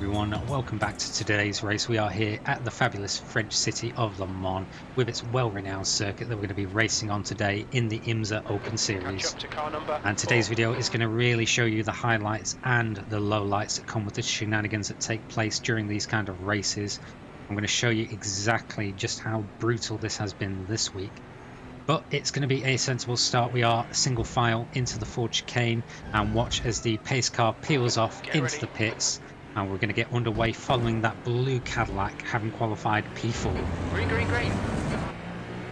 everyone, welcome back to today's race. We are here at the fabulous French city of Le Mans with its well-renowned circuit that we're going to be racing on today in the IMSA Open Series. And today's video is going to really show you the highlights and the lowlights that come with the shenanigans that take place during these kind of races. I'm going to show you exactly just how brutal this has been this week. But it's going to be a sensible start. We are single file into the Ford chicane and watch as the pace car peels off into the pits. And we're going to get underway following that blue Cadillac having qualified P4. Green.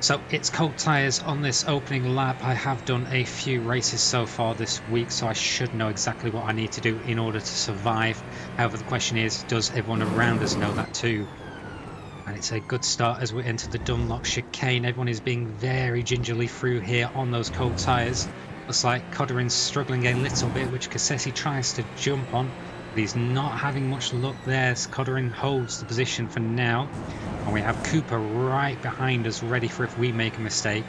So it's cold tyres on this opening lap. I have done a few races so far this week, so I should know exactly what I need to do in order to survive. However, the question is, does everyone around us know that too? And it's a good start as we enter the Dunlop chicane. Everyone is being very gingerly through here on those cold tyres. Looks like Coderin's struggling a little bit, which Cassesi tries to jump on. But he's not having much luck there. Codering holds the position for now. And we have Cooper right behind us, ready for if we make a mistake.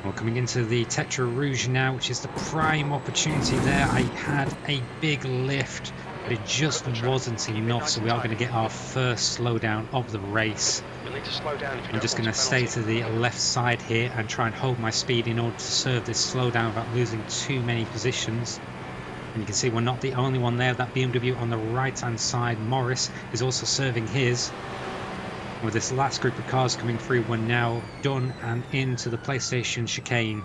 We're coming into the Tetra Rouge now, which is the prime opportunity there. I had a big lift, but it just wasn't enough, so we are going to get our first slowdown of the race. I'm just going to stay to the left side here and try and hold my speed in order to serve this slowdown without losing too many positions. And you can see we're not the only one there. That BMW on the right hand side, Morris, is also serving his. With this last group of cars coming through, we're now done and into the PlayStation chicane.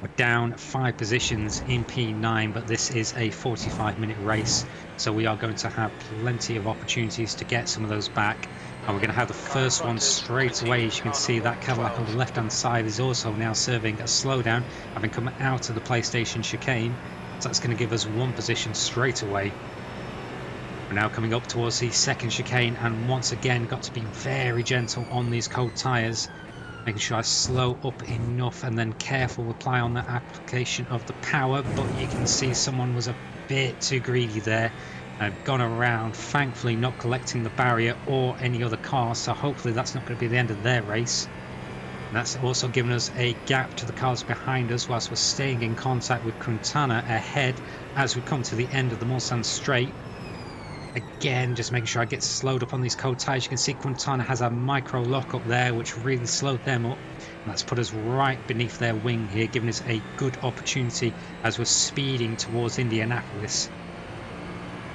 We're down 5 positions in P9, but this is a 45-minute race, so we are going to have plenty of opportunities to get some of those back. And we're going to have the first one straight away. As you can see, that Cadillac on the left-hand side is also now serving a slowdown, having come out of the PlayStation chicane. So that's going to give us 1 position straight away. We're now coming up towards the second chicane, and once again got to be very gentle on these cold tyres, making sure I slow up enough and then careful apply on that application of the power. But you can see someone was a bit too greedy there and gone around, thankfully not collecting the barrier or any other car, so hopefully that's not going to be the end of their race. And that's also given us a gap to the cars behind us whilst we're staying in contact with Quintana ahead as we come to the end of the Mulsanne straight. Again, just making sure I get slowed up on these cold tyres. You can see Quintana has a micro lock up there, which really slowed them up. And that's put us right beneath their wing here, giving us a good opportunity as we're speeding towards Indianapolis.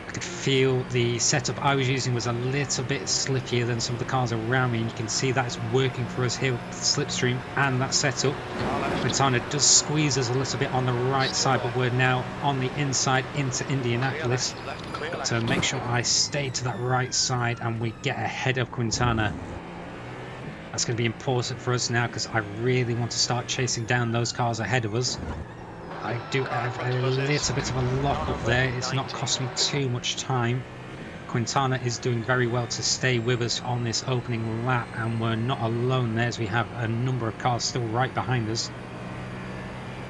I could feel the setup I was using was a little bit slippier than some of the cars around me, and you can see that's working for us here with the slipstream and that setup. Quintana does squeeze us a little bit on the right side, but we're now on the inside into Indianapolis. Got to make sure I stay to that right side and we get ahead of Quintana. That's going to be important for us now because I really want to start chasing down those cars ahead of us. I do have a little bit of a lock up there. It's not cost me too much time. Quintana is doing very well to stay with us on this opening lap, and we're not alone there as we have a number of cars still right behind us.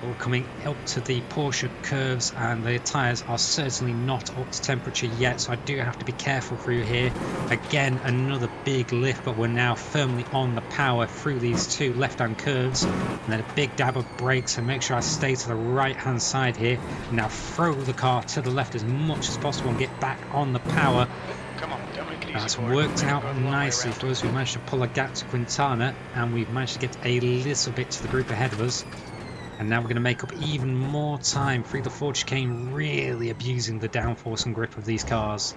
We're coming up to the Porsche curves and the tyres are certainly not up to temperature yet, so I do have to be careful through here. Again, another big lift, but we're now firmly on the power through these 2 left-hand curves, and then a big dab of brakes, and make sure I stay to the right-hand side here. And now throw the car to the left as much as possible and get back on the power. That's worked out nicely for us. We managed to pull a gap to Quintana, and we've managed to get a little bit to the group ahead of us. And now we're going to make up even more time through the Ford chicane, really abusing the downforce and grip of these cars.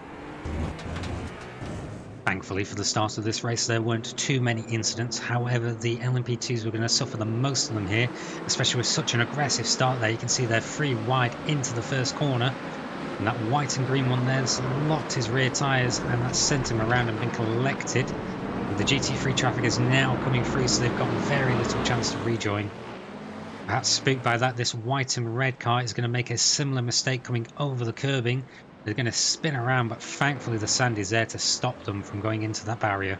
Thankfully for the start of this race there weren't too many incidents. However, the LMP2s were going to suffer the most of them here, especially with such an aggressive start there. You can see they're 3 wide into the first corner. And that white and green one there has locked his rear tyres, and that's sent him around and been collected. And the GT3 traffic is now coming through, so they've got very little chance to rejoin. Perhaps spooked by that, this white and red car is going to make a similar mistake coming over the curbing. They're going to spin around, but thankfully the sand is there to stop them from going into that barrier.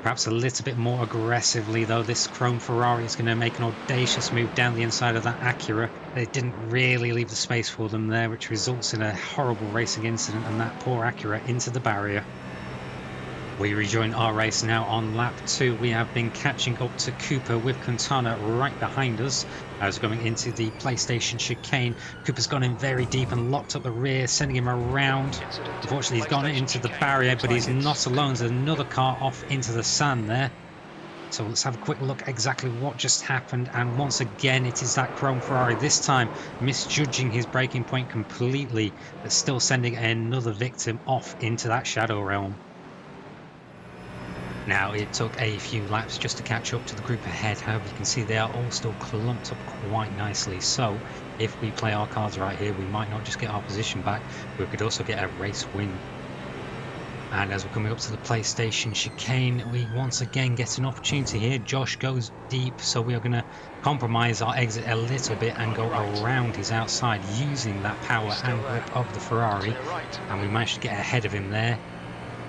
Perhaps a little bit more aggressively though, this chrome Ferrari is going to make an audacious move down the inside of that Acura. They didn't really leave the space for them there, which results in a horrible racing incident and that poor Acura into the barrier. We rejoin our race now on lap 2. We have been catching up to Cooper with Quintana right behind us as we're going into the PlayStation chicane. Cooper's gone in very deep and locked up the rear, sending him around. Unfortunately, he's gone into the barrier, but he's not alone. There's another car off into the sand there. So let's have a quick look exactly what just happened. And once again, it is that Chrome Ferrari, this time misjudging his braking point completely, but still sending another victim off into that shadow realm. Now, it took a few laps just to catch up to the group ahead. However, you can see they are all still clumped up quite nicely. So if we play our cards right here, we might not just get our position back, we could also get a race win. And as we're coming up to the PlayStation chicane, we once again get an opportunity here. Josh goes deep, so we are going to compromise our exit a little bit and go around his outside using that power and grip of the Ferrari. And we managed to get ahead of him there.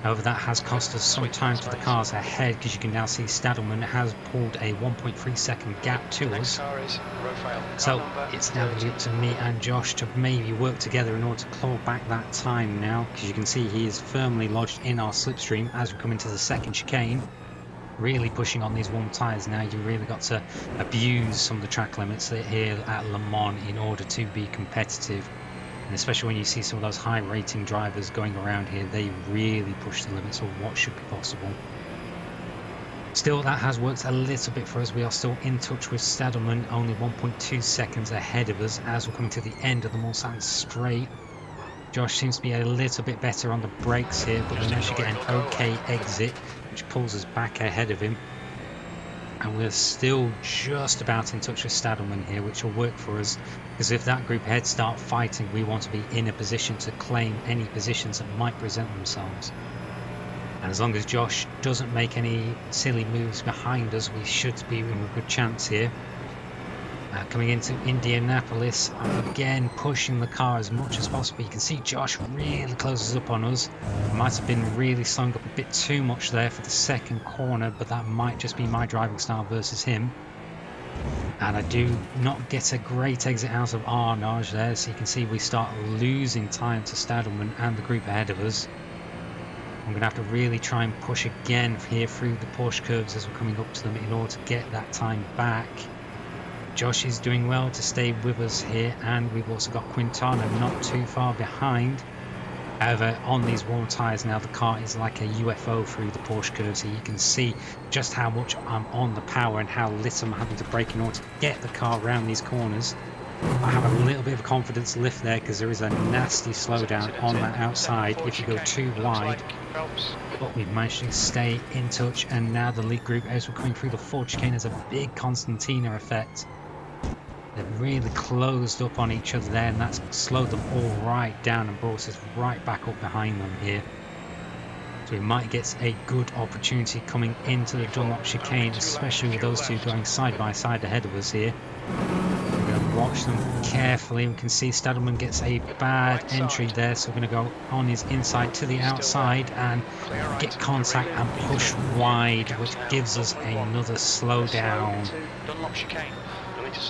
However, that has cost us some time to the cars ahead, because you can now see Stadelman has pulled a 1.3 second gap to us. So it's now going to be up to me and Josh to maybe work together in order to claw back that time now, because you can see he is firmly lodged in our slipstream as we come into the second chicane. Really pushing on these warm tyres now. You really got to abuse some of the track limits here at Le Mans in order to be competitive. And especially when you see some of those high rating drivers going around here, they really push the limits of what should be possible. Still, that has worked a little bit for us. We are still in touch with Stadelman, only 1.2 seconds ahead of us as we're coming to the end of the Mulsanne straight. Josh seems to be a little bit better on the brakes here, but we managed to get an okay exit, which pulls us back ahead of him. And we're still just about in touch with Stadelman here, which will work for us, because if that group ahead start fighting, we want to be in a position to claim any positions that might present themselves. And as long as Josh doesn't make any silly moves behind us, we should be in a good chance here. Coming into Indianapolis, I'm again pushing the car as much as possible. You can see Josh really closes up on us. Might have been really slowing up a bit too much there for the second corner, but that might just be my driving style versus him. And I do not get a great exit out of Arnage there, so you can see we start losing time to Stadelman and the group ahead of us. I'm going to have to really try and push again here through the Porsche curves as we're coming up to them in order to get that time back. Josh is doing well to stay with us here, and we've also got Quintana not too far behind. However, on these warm tyres now, the car is like a UFO through the Porsche curves here. You can see just how much I'm on the power and how little I'm having to brake in order to get the car around these corners. I have a little bit of a confidence lift there, because there is a nasty slowdown on that outside if you go too wide. But we've managed to stay in touch, and now the lead group, as we're coming through the Ford chicane, has a big Constantina effect. They've really closed up on each other there, and that's slowed them all right down and brought us right back up behind them here. So we might get a good opportunity coming into the Dunlop chicane, especially with those two going side by side ahead of us here. We're going to watch them carefully. We can see Stadelman gets a bad entry there, so we're going to go on his inside to the outside and get contact and push wide, which gives us another slowdown.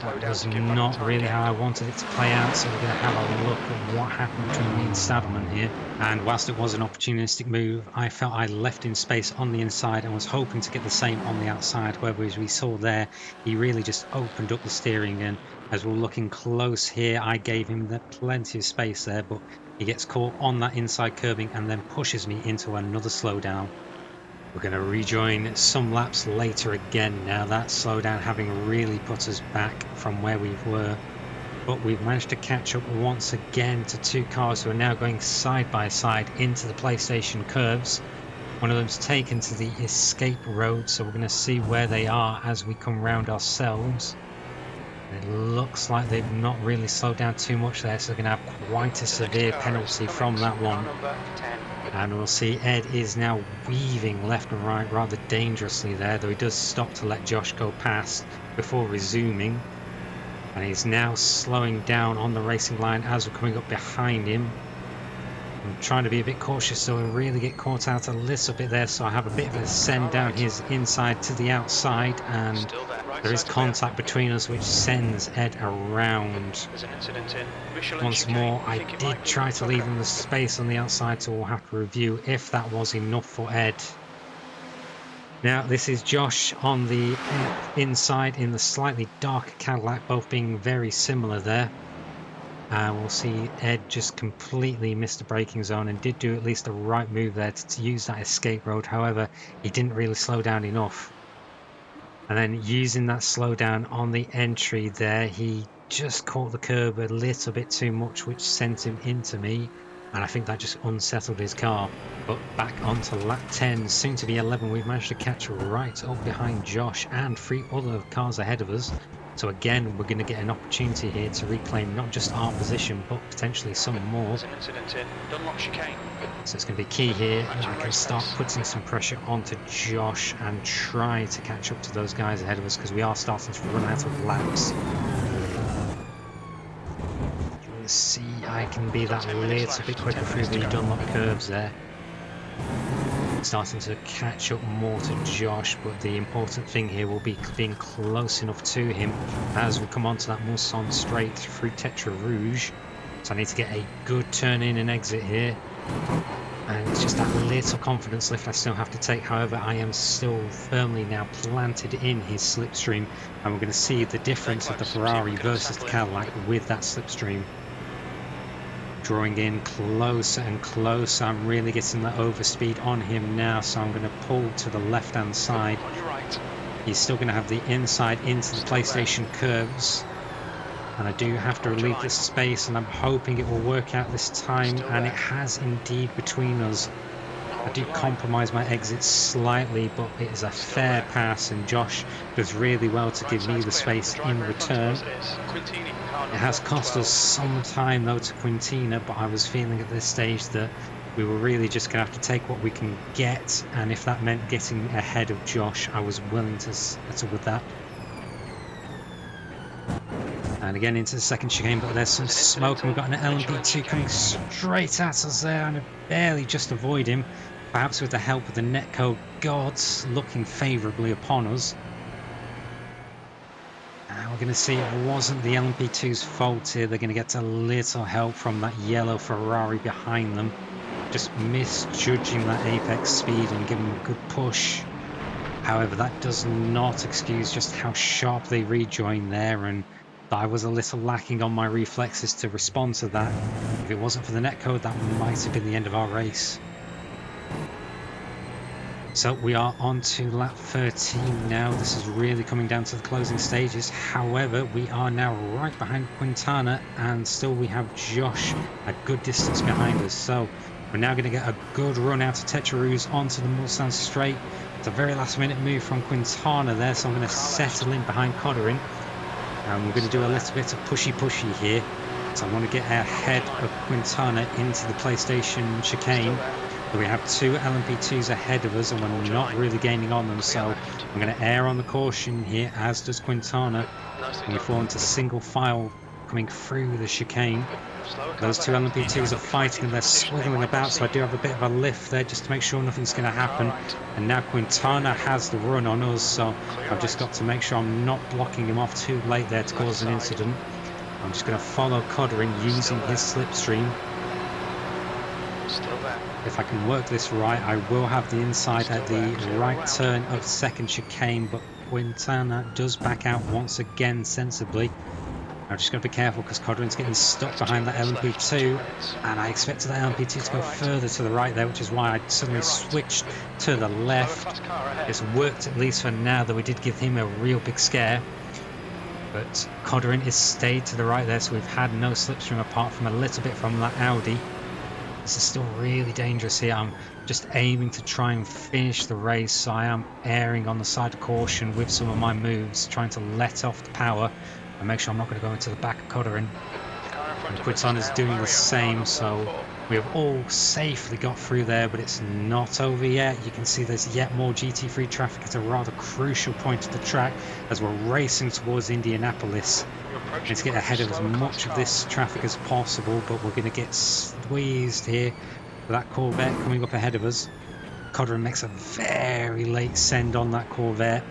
That was not really how I wanted it to play out, so we're going to have a look at what happened between me and Stadelman here. And whilst it was an opportunistic move, I felt I left him space on the inside and was hoping to get the same on the outside. However, as we saw there, he really just opened up the steering, and as we're looking close here, I gave him plenty of space there, but he gets caught on that inside curbing and then pushes me into another slowdown. We're going to rejoin some laps later again now, that slowdown having really put us back from where we were. But we've managed to catch up once again to two cars who are now going side by side into the PlayStation curves. One of them's taken to the escape road, so we're going to see where they are as we come round ourselves. It looks like they've not really slowed down too much there, so they're going to have quite a severe penalty from that one. And we'll see Ed is now weaving left and right rather dangerously there, though he does stop to let Josh go past before resuming. And he's now slowing down on the racing line as we're coming up behind him. I'm trying to be a bit cautious so I really get caught out a little bit there, so I have a bit of a send down his inside to the outside, and there is contact between us which sends Ed around. Once more, I did try to leave him the space on the outside, so we'll have to review if that was enough for Ed. Now this is Josh on the inside in the slightly darker Cadillac, both being very similar there. We'll see Ed just completely missed the braking zone and did do at least the right move there to use that escape road. However, he didn't really slow down enough. And then using that slowdown on the entry there, he just caught the curb a little bit too much, which sent him into me. And I think that just unsettled his car. But back onto lap 10, soon to be 11, we've managed to catch right up behind Josh and 3 other cars ahead of us. So again, we're going to get an opportunity here to reclaim not just our position, but potentially some more. So it's going to be key here that I can start putting some pressure onto Josh and try to catch up to those guys ahead of us, because we are starting to run out of laps. Let's see, I can be that little bit quicker through the Dunlop curves there. Starting to catch up more to Josh, but the important thing here will be being close enough to him as we come onto that Mulsanne straight through Tetra Rouge. So I need to get a good turn in and exit here, and it's just that little confidence lift I still have to take. However, I am still firmly now planted in his slipstream, and we're going to see the difference of the Ferrari versus the Cadillac with that slipstream. Drawing in closer and closer. I'm really getting the overspeed on him now, so I'm going to pull to the left hand side. He's still going to have the inside into the PlayStation curves, and I do have to relieve this space, and I'm hoping it will work out this time, and it has indeed between us. I do compromise my exit slightly, but it is a fair pass, and Josh does really well to give me the space in return. It has cost us some time though to Quintina, but I was feeling at this stage that we were really just going to have to take what we can get, and if that meant getting ahead of Josh, I was willing to settle with that. And again into the second chicane, but there's some smoke, and we've got an LMP2 coming straight at us there, and I barely just avoid him, perhaps with the help of the netcode gods looking favourably upon us. We're going to see it wasn't the LMP2's fault here. They're going to get a little help from that yellow Ferrari behind them, just misjudging that apex speed and giving them a good push. However, that does not excuse just how sharp they rejoined there, and I was a little lacking on my reflexes to respond to that. If it wasn't for the netcode, that might have been the end of our race. So we are on to lap 13 now. This is really coming down to the closing stages. However, we are now right behind Quintana, and still we have Josh a good distance behind us. So we're now going to get a good run out of Tetra Rouge onto the Mulsanne straight. It's a very last minute move from Quintana there, so I'm going to settle in behind Codderin. And we're going to do a little bit of pushy here. So I want to get ahead of Quintana into the PlayStation chicane. We have 2 LMP2s ahead of us, and we're not really gaining on them, so I'm going to err on the caution here, as does Quintana. And we fall into single file coming through the chicane. Those 2 LMP2s are fighting and they're swiggling about, so I do have a bit of a lift there just to make sure nothing's going to happen. And now Quintana has the run on us, so I've just got to make sure I'm not blocking him off too late there to cause an incident. I'm just going to follow Codderin using his slipstream. If I can work this right, I will have the inside at the right turn of second chicane, but Quintana does back out once again sensibly. I'm just going to be careful because Codderin's getting stuck behind that LMP2, and I expected that LMP2 to go further to the right there, which is why I suddenly switched to the left. It's worked at least for now, though we did give him a real big scare. But Codderin is stayed to the right there, so we've had no slipstream apart from a little bit from that Audi. This is still really dangerous here. I'm just aiming to try and finish the race, so I am erring on the side of caution with some of my moves, trying to let off the power and make sure I'm not going to go into the back of Codderin. And Quintana's doing the same, so we have all safely got through there, but it's not over yet. You can see there's yet more GT3 traffic at a rather crucial point of the track as we're racing towards Indianapolis. We need to get ahead of as much of this traffic as possible, but we're going to get squeezed here with that Corvette coming up ahead of us. Codderin makes a very late send on that Corvette,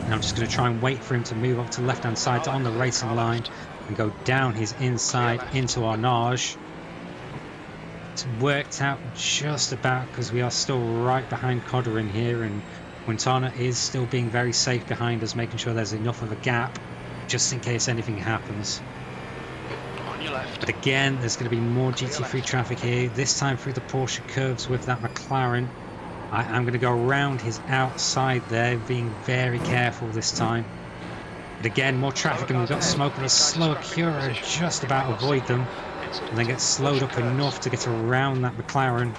and I'm just going to try and wait for him to move up to the left hand side on the racing line and go down his inside into our nage. It's worked out just about because we are still right behind Codderin here, and Quintana is still being very safe behind us, making sure there's enough of a gap just in case anything happens. On your left. But again, there's going to be more GT3 traffic here, this time through the Porsche curves with that McLaren. I'm going to go around his outside there, being very careful this time. But again, more traffic, and we've got smoke, but a slower Cura just about avoid them, and then get slowed up enough to get around that McLaren.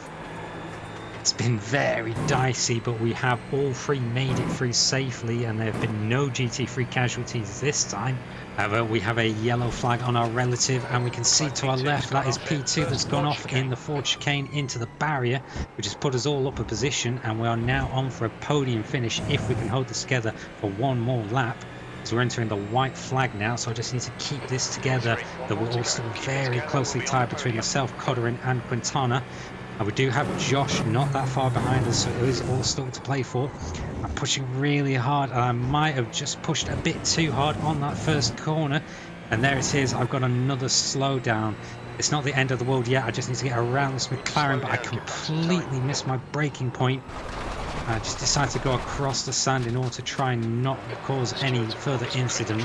It's been very dicey, but we have all three made it through safely, and there have been no GT3 casualties this time. However, we have a yellow flag on our relative, and we can see to our left that is P2 that's gone off in the Ford chicane into the barrier, which has put us all up a position, and we are now on for a podium finish if we can hold this together for one more lap. So we're entering the white flag now, so I just need to keep this together. That we're all still very closely tied between myself, Codderin and Quintana. And we do have Josh not that far behind us, so it is all still to play for. I'm pushing really hard, and I might have just pushed a bit too hard on that first corner. And there it is, I've got another slowdown. It's not the end of the world yet, I just need to get around this McLaren, but I completely missed my braking point. I just decided to go across the sand in order to try and not cause any further incident.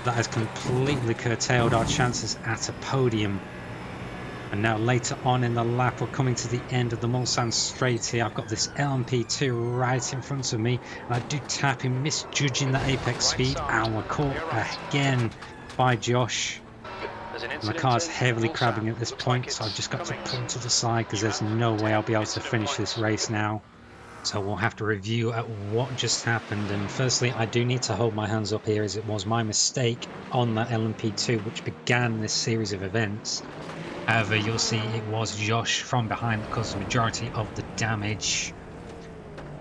That has completely curtailed our chances at a podium. And now later on in the lap, we're coming to the end of the Mulsanne straight here. I've got this LMP2 right in front of me, and I do tap him, misjudging the apex speed, and we're caught again by Josh. My car's heavily crabbing at this point, so I've just got to pull to the side because there's no way I'll be able to finish this race now. So we'll have to review at what just happened. And firstly, I do need to hold my hands up here, as it was my mistake on that LMP2 which began this series of events. However, you'll see it was Josh from behind that caused the majority of the damage.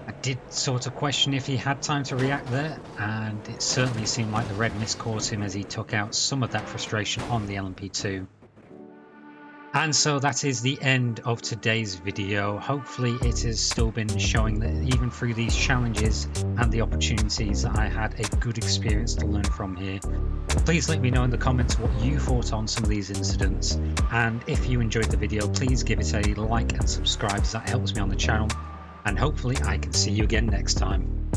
I did sort of question if he had time to react there, and it certainly seemed like the red mist caught him as he took out some of that frustration on the LMP2. And so that is the end of today's video. Hopefully it has still been showing that even through these challenges and the opportunities, that I had a good experience to learn from here. Please let me know in the comments what you thought on some of these incidents, and if you enjoyed the video, please give it a like and subscribe, as that helps me on the channel, and hopefully I can see you again next time.